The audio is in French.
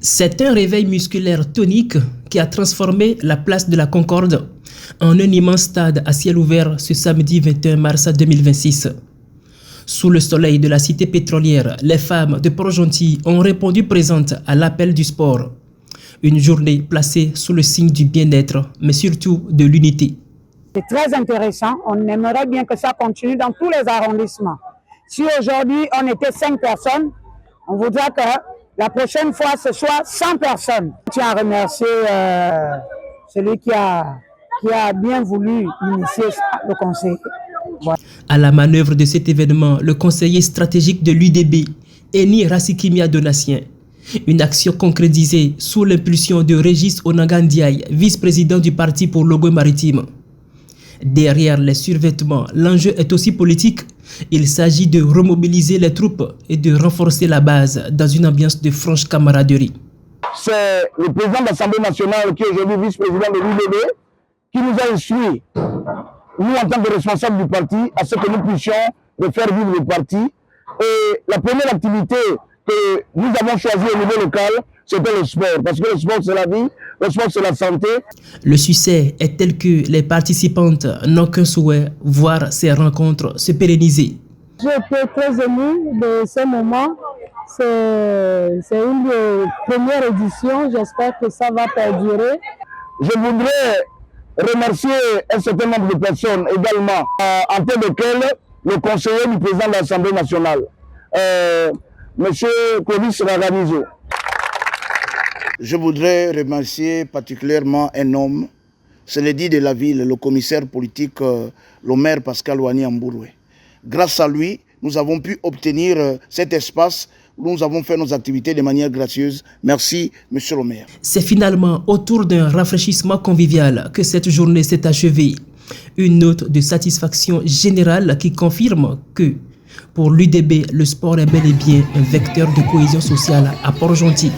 C'est un réveil musculaire tonique qui a transformé la place de la Concorde en un immense stade à ciel ouvert ce samedi 21 mars 2026. Sous le soleil de la cité pétrolière, les femmes de Port-Gentil ont répondu présentes à l'appel du sport. Une journée placée sous le signe du bien-être, mais surtout de l'unité. C'est très intéressant. On aimerait bien que ça continue dans tous les arrondissements. Si aujourd'hui on était 5 personnes, on voudrait que la prochaine fois ce soit 100 personnes. Je tiens à remercier celui qui a bien voulu initier le conseil. Voilà. À la manœuvre de cet événement, le conseiller stratégique de l'UDB, Eni Rassikimia Donatien. Une action concrétisée sous l'impulsion de Régis Onangandiaï, vice-président du parti pour Logoué Maritime. Derrière les survêtements, l'enjeu est aussi politique. Il s'agit de remobiliser les troupes et de renforcer la base dans une ambiance de franche camaraderie. C'est le président de l'Assemblée nationale qui est aujourd'hui vice-président de l'UDB qui nous a instruit, nous en tant que responsables du parti, à ce que nous puissions faire vivre le parti. Et la première activité que nous avons choisie au niveau local, c'était le sport. Parce que le sport, c'est la vie, le sport, c'est la santé. Le succès est tel que les participantes n'ont qu'un souhait, voir ces rencontres se pérenniser. J'étais très émue de ce moment. C'est une première édition. J'espère que ça va perdurer. Je voudrais remercier un certain nombre de personnes également, en tête desquelles le conseiller du président de l'Assemblée nationale, M. Clovis Ragamizo. Je voudrais remercier particulièrement un homme, c'est l'édit de la ville, le commissaire politique, le maire Pascal Ouani Ambouroué. Grâce à lui, nous avons pu obtenir cet espace où nous avons fait nos activités de manière gracieuse. Merci, monsieur le maire. C'est finalement autour d'un rafraîchissement convivial que cette journée s'est achevée. Une note de satisfaction générale qui confirme que, pour l'UDB, le sport est bel et bien un vecteur de cohésion sociale à Port-Gentil.